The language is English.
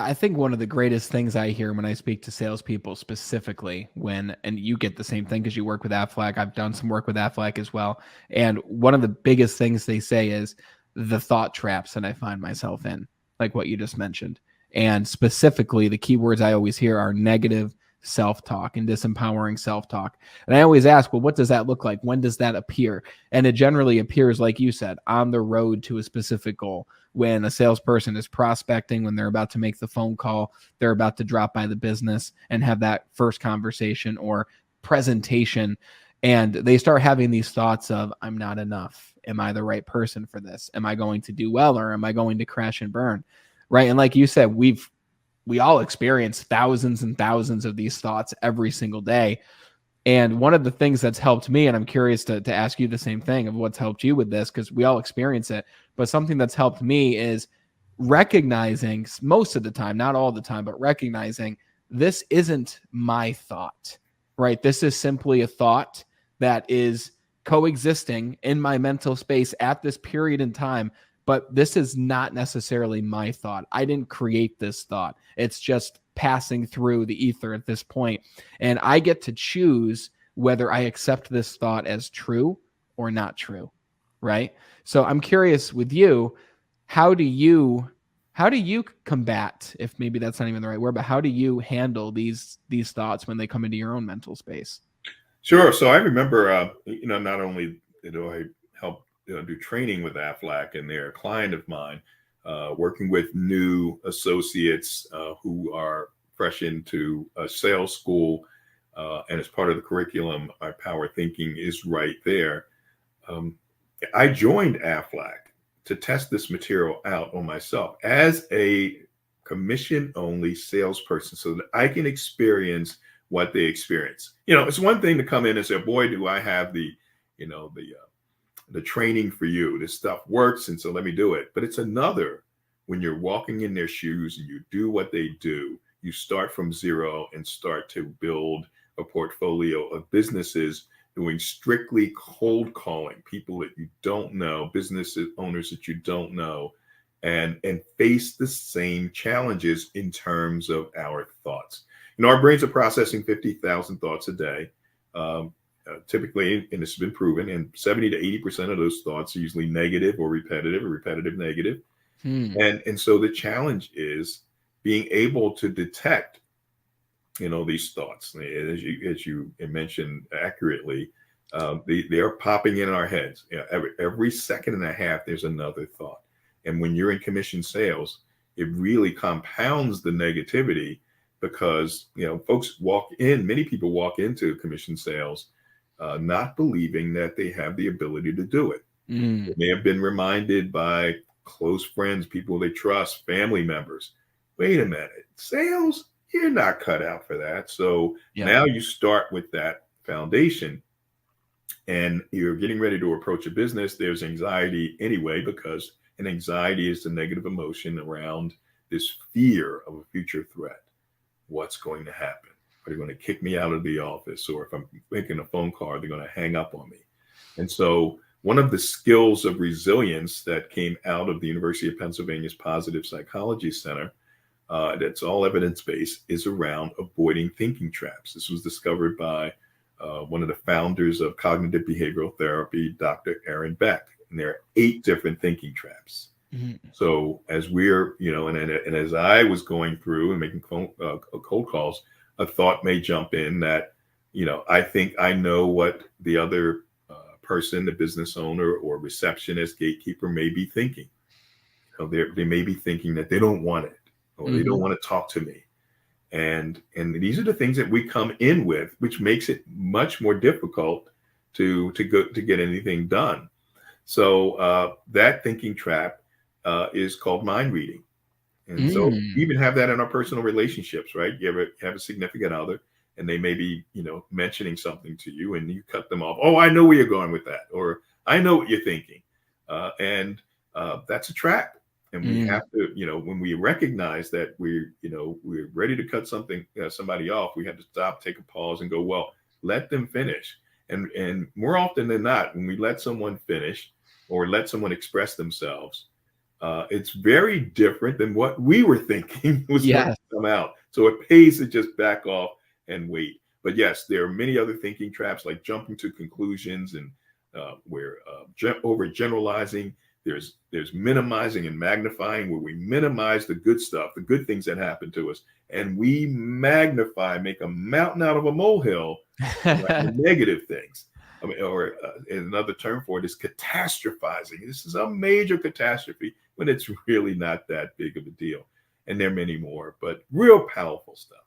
I think one of the greatest things I hear when I speak to salespeople specifically and you get the same thing because you work with Aflac. I've done some work with Aflac as well. And one of the biggest things they say is the thought traps that I find myself in, like what you just mentioned. And specifically, the keywords I always hear are negative self-talk and disempowering self-talk. And I always ask, well, what does that look like? When does that appear? And it generally appears, like you said, on the road to a specific goal. When a salesperson is prospecting, when they're about to make the phone call, they're about to drop by the business and have that first conversation or presentation. And they start having these thoughts of, I'm not enough. Am I the right person for this? Am I going to do well, or am I going to crash and burn? Right. And like you said, we all experience thousands and thousands of these thoughts every single day. And one of the things that's helped me, and I'm curious to ask you the same thing of what's helped you with this, because we all experience it, but something that's helped me is recognizing most of the time, not all the time, but recognizing this isn't my thought, right? This is simply a thought that is coexisting in my mental space at this period in time, but this is not necessarily my thought. I didn't create this thought. It's just passing through the ether at this point. And I get to choose whether I accept this thought as true or not true, right? So I'm curious with you, how do you combat, if maybe that's not even the right word, but how do you handle these thoughts when they come into your own mental space? Sure. So I remember, not only I help do training with Aflac, and they're a client of mine, working with new associates who are fresh into a sales school, and as part of the curriculum, our power thinking is right there. I joined Aflac to test this material out on myself as a commission-only salesperson, so that I can experience what they experience. It's one thing to come in and say, "Boy, do I have the training for you. This stuff works, and so let me do it." But it's another when you're walking in their shoes and you do what they do. You start from zero and start to build a portfolio of businesses doing strictly cold calling, people that you don't know, business owners that you don't know, and face the same challenges in terms of our thoughts. Our brains are processing 50,000 thoughts a day. Typically, and this has been proven, and 70 to 80% of those thoughts are usually negative or repetitive negative. And so the challenge is being able to detect, these thoughts. As you mentioned accurately, they are popping in our heads. Every second and a half, there's another thought. And when you're in commission sales, it really compounds the negativity, because, many people walk into commission sales not believing that they have the ability to do it. They may have been reminded by close friends, people they trust, family members, wait a minute, sales, you're not cut out for that. So now you start with that foundation, and you're getting ready to approach a business. There's anxiety anyway, because an anxiety is the negative emotion around this fear of a future threat. What's going to happen? Are they going to kick me out of the office? Or if I'm making a phone call, they're going to hang up on me. And so one of the skills of resilience that came out of the University of Pennsylvania's Positive Psychology Center, that's all evidence-based, is around avoiding thinking traps. This was discovered by one of the founders of cognitive behavioral therapy, Dr. Aaron Beck. And there are 8 different thinking traps. So as we're, and as I was going through and making cold calls, a thought may jump in that, I think I know what the other person, the business owner or receptionist, gatekeeper may be thinking. They may be thinking that they don't want it, or they don't want to talk to me. And these are the things that we come in with, which makes it much more difficult to get anything done. So that thinking trap is called mind reading. And so we even have that in our personal relationships, right? You ever have a significant other and they may be, mentioning something to you and you cut them off. Oh, I know where you're going with that. Or I know what you're thinking. And that's a trap. And we have to, when we recognize that we're ready to cut somebody off, we have to stop, take a pause and go, well, let them finish. And more often than not, when we let someone finish or let someone express themselves, It's very different than what we were thinking was going Yes. to come out. So it pays to just back off and wait. But yes, there are many other thinking traps like jumping to conclusions and where overgeneralizing. There's minimizing and magnifying, where we minimize the good stuff, the good things that happen to us, and we magnify, make a mountain out of a molehill, like the negative things. I mean, or another term for it is catastrophizing. This is a major catastrophe when it's really not that big of a deal. And there are many more, but real powerful stuff.